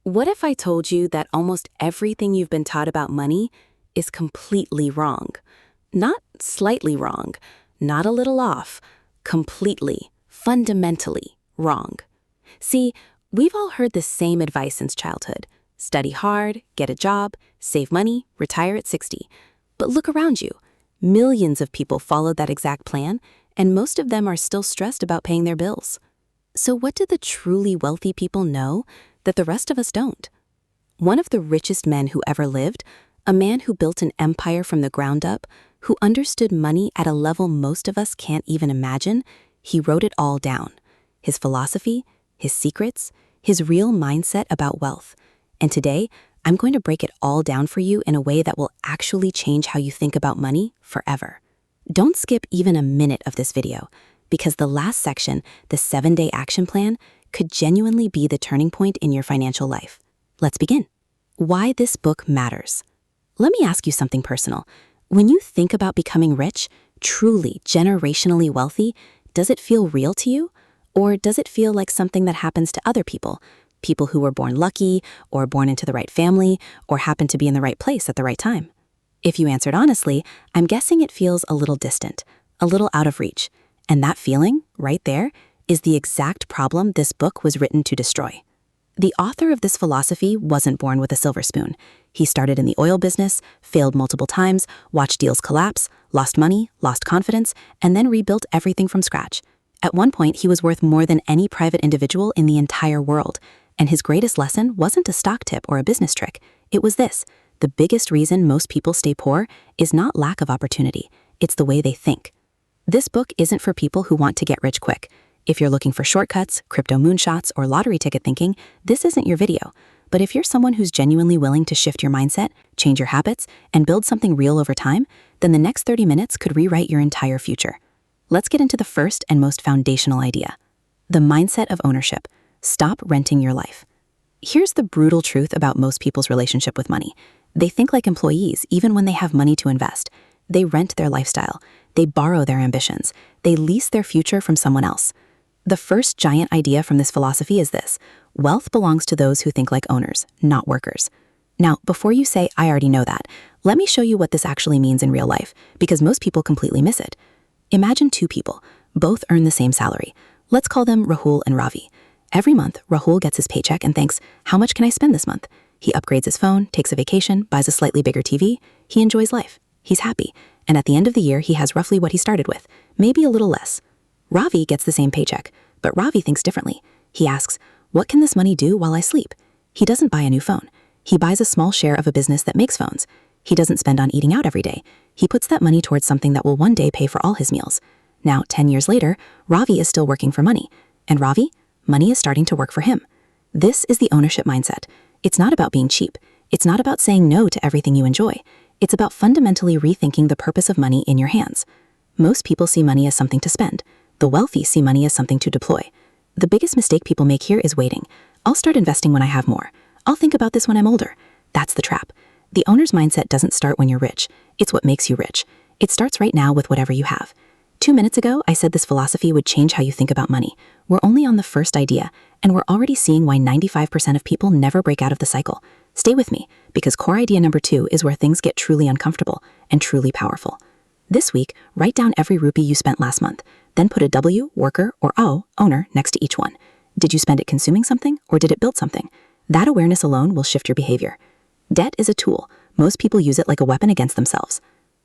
What if I told you that almost everything you've been taught about money is completely wrong? Not slightly wrong, not a little off, completely, fundamentally wrong. See, we've all heard the same advice since childhood. Study hard, get a job, save money, retire at 60. But look around you. Millions of people followed that exact plan, and most of them are still stressed about paying their bills. So what do the truly wealthy people know that the rest of us don't? One of the richest men who ever lived, a man who built an empire from the ground up, who understood money at a level most of us can't even imagine, he wrote it all down. His philosophy, his secrets, his real mindset about wealth. And today, I'm going to break it all down for you in a way that will actually change how you think about money forever. Don't skip even a minute of this video, because the last section, the 7-day action plan, could genuinely be the turning point in your financial life. Let's begin. Why this book matters. Let me ask you something personal. When you think about becoming rich, truly generationally wealthy, does it feel real to you? Or does it feel like something that happens to other people? People who were born lucky, or born into the right family, or happen to be in the right place at the right time? If you answered honestly, I'm guessing it feels a little distant, a little out of reach. And that feeling, right there, is the exact problem this book was written to destroy. The author of this philosophy wasn't born with a silver spoon. He started in the oil business, failed multiple times, watched deals collapse, lost money, lost confidence, and then rebuilt everything from scratch. At one point, he was worth more than any private individual in the entire world. And his greatest lesson wasn't a stock tip or a business trick. It was this: the biggest reason most people stay poor is not lack of opportunity. It's the way they think. This book isn't for people who want to get rich quick. If you're looking for shortcuts, crypto moonshots, or lottery ticket thinking, this isn't your video. But if you're someone who's genuinely willing to shift your mindset, change your habits, and build something real over time, then the next 30 minutes could rewrite your entire future. Let's get into the first and most foundational idea: the mindset of ownership. Stop renting your life. Here's the brutal truth about most people's relationship with money. They think like employees even when they have money to invest. They rent their lifestyle. They borrow their ambitions. They lease their future from someone else. The first giant idea from this philosophy is this: wealth belongs to those who think like owners, not workers. Now, before you say, I already know that, let me show you what this actually means in real life, because most people completely miss it. Imagine two people, both earn the same salary. Let's call them Rahul and Ravi. Every month, Rahul gets his paycheck and thinks, how much can I spend this month? He upgrades his phone, takes a vacation, buys a slightly bigger TV. He enjoys life. He's happy. And at the end of the year, he has roughly what he started with, maybe a little less. Ravi gets the same paycheck, but Ravi thinks differently. He asks, what can this money do while I sleep? He doesn't buy a new phone. He buys a small share of a business that makes phones. He doesn't spend on eating out every day. He puts that money towards something that will one day pay for all his meals. Now, 10 years later, Ravi is still working for money. And Ravi, money is starting to work for him. This is the ownership mindset. It's not about being cheap. It's not about saying no to everything you enjoy. It's about fundamentally rethinking the purpose of money in your hands. Most people see money as something to spend. The wealthy see money as something to deploy. The biggest mistake people make here is waiting. I'll start investing when I have more. I'll think about this when I'm older. That's the trap. The owner's mindset doesn't start when you're rich. It's what makes you rich. It starts right now with whatever you have. 2 minutes ago, I said this philosophy would change how you think about money. We're only on the first idea, and we're already seeing why 95% of people never break out of the cycle. Stay with me, because core idea number 2 is where things get truly uncomfortable and truly powerful. This week, write down every rupee you spent last month, then put a W, worker, or O, owner, next to each one. Did you spend it consuming something, or did it build something? That awareness alone will shift your behavior. Debt is a tool. Most people use it like a weapon against themselves.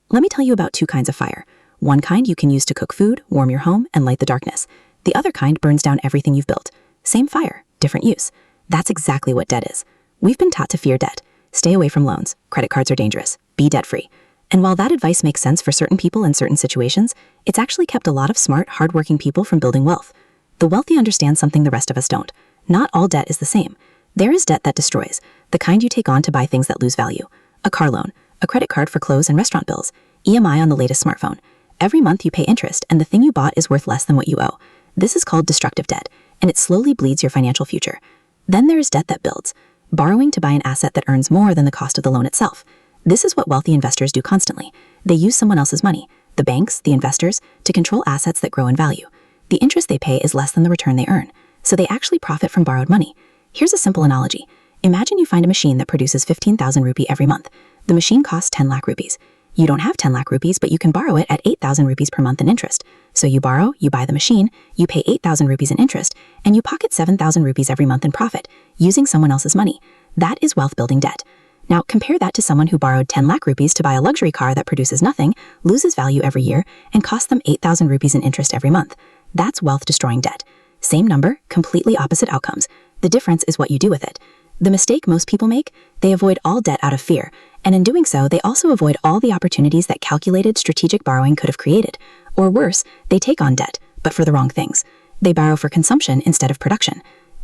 Let me tell you about 2 kinds of fire. One kind you can use to cook food, warm your home, and light the darkness. The other kind burns down everything you've built. Same fire, different use. That's exactly what debt is. We've been taught to fear debt. Stay away from loans. Credit cards are dangerous. Be debt-free. And while that advice makes sense for certain people in certain situations, it's actually kept a lot of smart, hardworking people from building wealth. The wealthy understand something the rest of us don't. Not all debt is the same. There is debt that destroys, the kind you take on to buy things that lose value. A car loan, a credit card for clothes and restaurant bills, EMI on the latest smartphone. Every month you pay interest, and the thing you bought is worth less than what you owe. This is called destructive debt, and it slowly bleeds your financial future. Then there is debt that builds, borrowing to buy an asset that earns more than the cost of the loan itself. This is what wealthy investors do constantly. They use someone else's money, the banks, the investors, to control assets that grow in value. The interest they pay is less than the return they earn, so they actually profit from borrowed money. Here's a simple analogy. Imagine you find a machine that produces 15,000 rupee every month. The machine costs 10 lakh rupees. You don't have 10 lakh rupees, but you can borrow it at 8,000 rupees per month in interest. So you borrow, you buy the machine, you pay 8,000 rupees in interest, and you pocket 7,000 rupees every month in profit, using someone else's money. That is wealth building debt. Now compare that to someone who borrowed 10 lakh rupees to buy a luxury car that produces nothing, loses value every year, and costs them 8,000 rupees in interest every month. That's wealth destroying debt. Same number, completely opposite outcomes. The difference is what you do with it. The mistake most people make, they avoid all debt out of fear, and in doing so, they also avoid all the opportunities that calculated strategic borrowing could have created. Or worse, they take on debt, but for the wrong things. They borrow for consumption instead of production.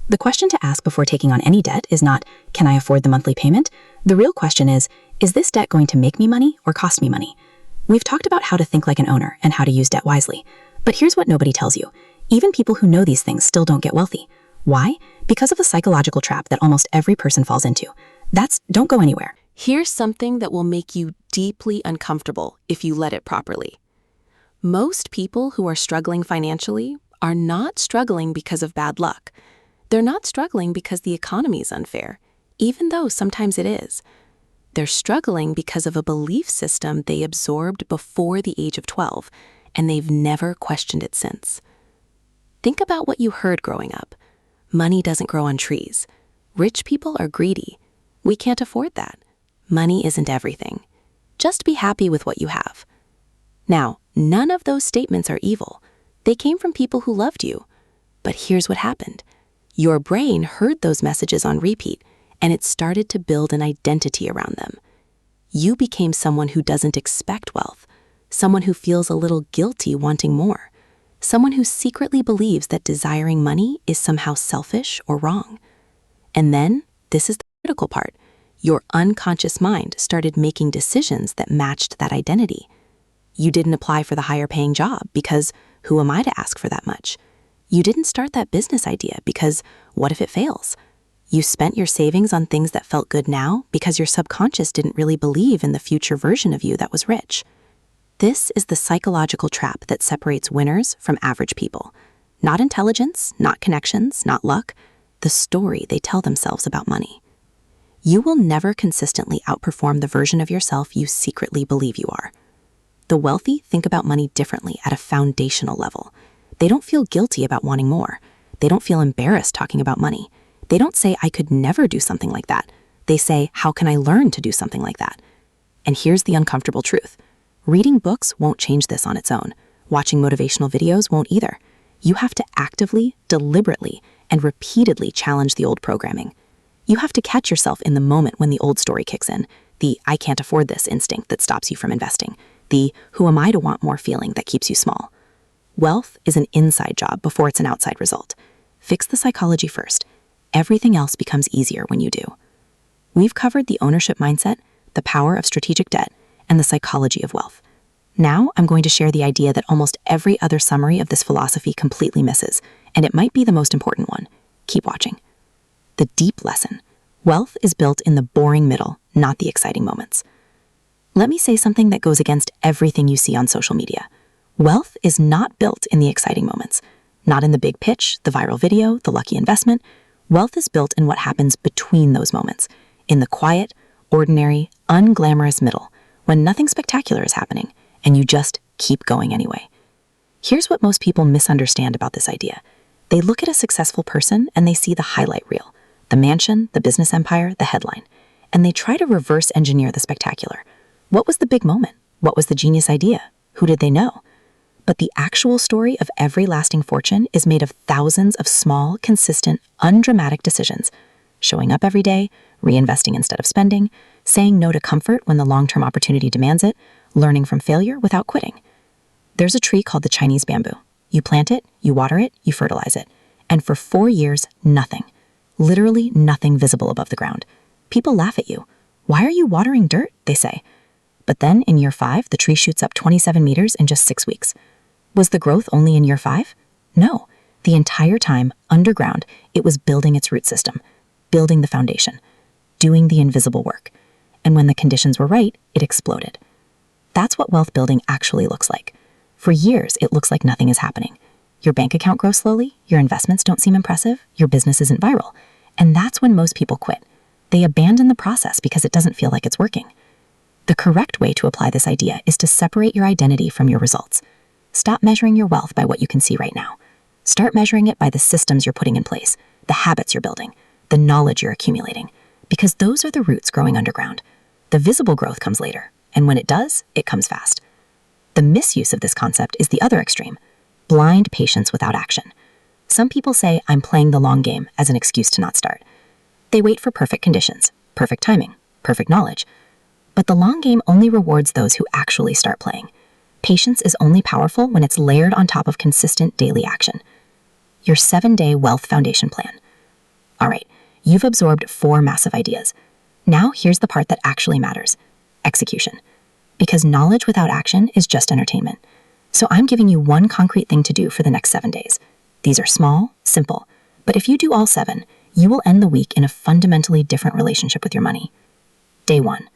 The question to ask before taking on any debt is not, can I afford the monthly payment? The real question is this debt going to make me money or cost me money? We've talked about how to think like an owner and how to use debt wisely. But here's what nobody tells you. Even people who know these things still don't get wealthy. Why? Because of a psychological trap that almost every person falls into. That's don't go anywhere. Here's something that will make you deeply uncomfortable if you let it properly. Most people who are struggling financially are not struggling because of bad luck. They're not struggling because the economy is unfair, even though sometimes it is. They're struggling because of a belief system they absorbed before the age of 12, and they've never questioned it since. Think about what you heard growing up. Money doesn't grow on trees. Rich people are greedy. We can't afford that. Money isn't everything. Just be happy with what you have. Now, none of those statements are evil. They came from people who loved you. But here's what happened. Your brain heard those messages on repeat, and it started to build an identity around them. You became someone who doesn't expect wealth, someone who feels a little guilty wanting more, someone who secretly believes that desiring money is somehow selfish or wrong. And then, this is the critical part, your unconscious mind started making decisions that matched that identity. You didn't apply for the higher paying job because who am I to ask for that much? You didn't start that business idea because what if it fails? You spent your savings on things that felt good now because your subconscious didn't really believe in the future version of you that was rich. This is the psychological trap that separates winners from average people. Not intelligence, not connections, not luck, the story they tell themselves about money. You will never consistently outperform the version of yourself you secretly believe you are. The wealthy think about money differently at a foundational level. They don't feel guilty about wanting more. They don't feel embarrassed talking about money. They don't say, I could never do something like that. They say, how can I learn to do something like that? And here's the uncomfortable truth. Reading books won't change this on its own. Watching motivational videos won't either. You have to actively, deliberately, and repeatedly challenge the old programming. You have to catch yourself in the moment when the old story kicks in, the I can't afford this instinct that stops you from investing, the who am I to want more feeling that keeps you small. Wealth is an inside job before it's an outside result. Fix the psychology first. Everything else becomes easier when you do. We've covered the ownership mindset, the power of strategic debt, and the psychology of wealth. Now I'm going to share the idea that almost every other summary of this philosophy completely misses, and it might be the most important one. Keep watching. The deep lesson. Wealth is built in the boring middle, not the exciting moments. Let me say something that goes against everything you see on social media. Wealth is not built in the exciting moments, not in the big pitch, the viral video, the lucky investment. Wealth is built in what happens between those moments, in the quiet, ordinary, unglamorous middle, when nothing spectacular is happening, and you just keep going anyway. Here's what most people misunderstand about this idea. They look at a successful person and they see the highlight reel, the mansion, the business empire, the headline, and they try to reverse engineer the spectacular. What was the big moment? What was the genius idea? Who did they know? But the actual story of every lasting fortune is made of thousands of small, consistent, undramatic decisions. Showing up every day, reinvesting instead of spending, saying no to comfort when the long-term opportunity demands it, learning from failure without quitting. There's a tree called the Chinese bamboo. You plant it, you water it, you fertilize it. And for 4 years, nothing. Literally nothing visible above the ground. People laugh at you. Why are you watering dirt? They say. But then in year 5, the tree shoots up 27 meters in just 6 weeks. Was the growth only in year 5? No. The entire time, underground, it was building its root system, building the foundation, doing the invisible work. And when the conditions were right, it exploded. That's what wealth building actually looks like. For years, it looks like nothing is happening. Your bank account grows slowly, your investments don't seem impressive, your business isn't viral. And that's when most people quit. They abandon the process because it doesn't feel like it's working. The correct way to apply this idea is to separate your identity from your results. Stop measuring your wealth by what you can see right now. Start measuring it by the systems you're putting in place, the habits you're building, the knowledge you're accumulating, because those are the roots growing underground. The visible growth comes later, and when it does, it comes fast. The misuse of this concept is the other extreme: blind patience without action. Some people say, "I'm playing the long game," as an excuse to not start. They wait for perfect conditions, perfect timing, perfect knowledge. But the long game only rewards those who actually start playing. Patience is only powerful when it's layered on top of consistent daily action. Your 7-day wealth foundation plan. All right, you've absorbed 4 massive ideas. Now here's the part that actually matters: execution. Because knowledge without action is just entertainment. So I'm giving you one concrete thing to do for the next 7 days. These are small, simple, but if you do all 7, you will end the week in a fundamentally different relationship with your money. Day 1.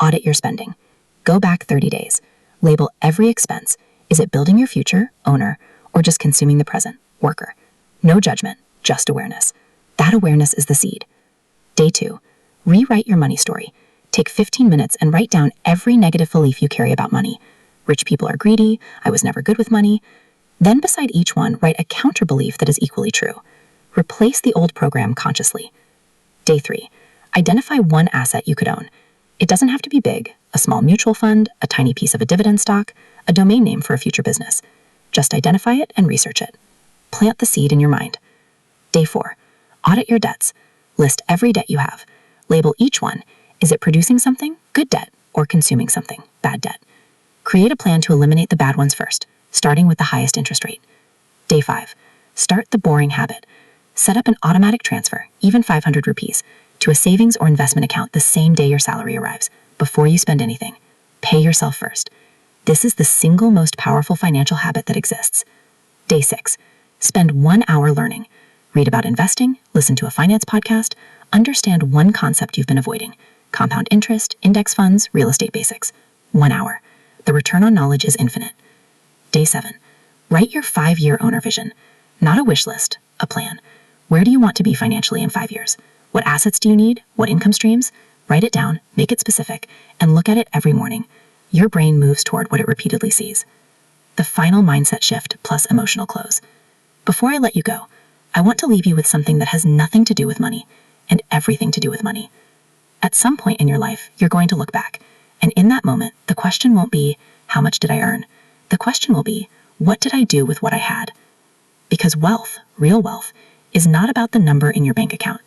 Audit your spending. Go back 30 days. Label every expense. Is it building your future, owner, or just consuming the present, worker? No judgment, just awareness. That awareness is the seed. Day 2. Rewrite your money story. Take 15 minutes and write down every negative belief you carry about money. Rich people are greedy. I was never good with money. Then beside each one, write a counter belief that is equally true. Replace the old program consciously. Day 3. Identify one asset you could own. It doesn't have to be big: a small mutual fund, a tiny piece of a dividend stock, a domain name for a future business. Just identify it and research it. Plant the seed in your mind. Day 4. Audit your debts. List every debt you have. Label each one. Is it producing something, good debt, or consuming something, bad debt? Create a plan to eliminate the bad ones first, starting with the highest interest rate. Day 5. Start the boring habit. Set up an automatic transfer, even 500 rupees, to a savings or investment account the same day your salary arrives, before you spend anything. Pay yourself first. This is the single most powerful financial habit that exists. Day 6. Spend 1 hour learning. Read about investing, listen to a finance podcast, understand one concept you've been avoiding: compound interest, index funds, real estate basics. 1 hour. The return on knowledge is infinite. Day 7. Write your 5-year owner vision. Not a wish list, a plan. Where do you want to be financially in 5 years? What assets do you need? What income streams? Write it down, make it specific, and look at it every morning. Your brain moves toward what it repeatedly sees. The final mindset shift plus emotional close. Before I let you go, I want to leave you with something that has nothing to do with money and everything to do with money. At some point in your life, you're going to look back, and in that moment, the question won't be, how much did I earn? The question will be, what did I do with what I had? Because wealth, real wealth, is not about the number in your bank account.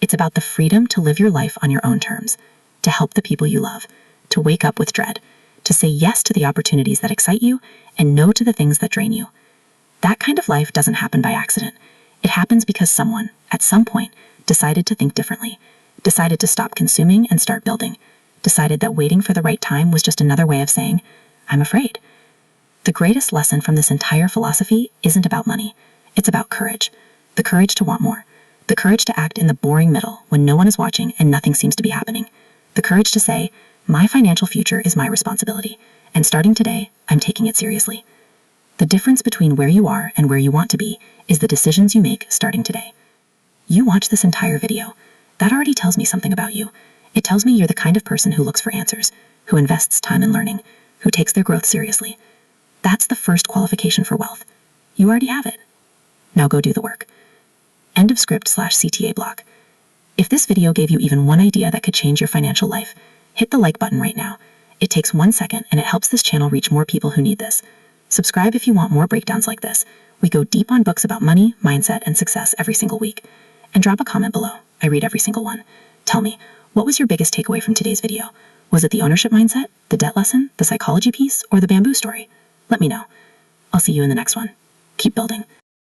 It's about the freedom to live your life on your own terms, to help the people you love, to wake up with dread, to say yes to the opportunities that excite you and no to the things that drain you. That kind of life doesn't happen by accident. It happens because someone, at some point, decided to think differently, decided to stop consuming and start building, decided that waiting for the right time was just another way of saying, I'm afraid. The greatest lesson from this entire philosophy isn't about money. It's about courage. The courage to want more. The courage to act in the boring middle when no one is watching and nothing seems to be happening. The courage to say, my financial future is my responsibility, and starting today, I'm taking it seriously. The difference between where you are and where you want to be is the decisions you make starting today. You watch this entire video. That already tells me something about you. It tells me you're the kind of person who looks for answers, who invests time in learning, who takes their growth seriously. That's the first qualification for wealth. You already have it. Now go do the work. End of script/CTA block. If this video gave you even one idea that could change your financial life, hit the like button right now. It takes 1 second and it helps this channel reach more people who need this. Subscribe if you want more breakdowns like this. We go deep on books about money, mindset, and success every single week. And drop a comment below. I read every single one. Tell me, what was your biggest takeaway from today's video? Was it the ownership mindset, the debt lesson, the psychology piece, or the bamboo story? Let me know. I'll see you in the next one. Keep building.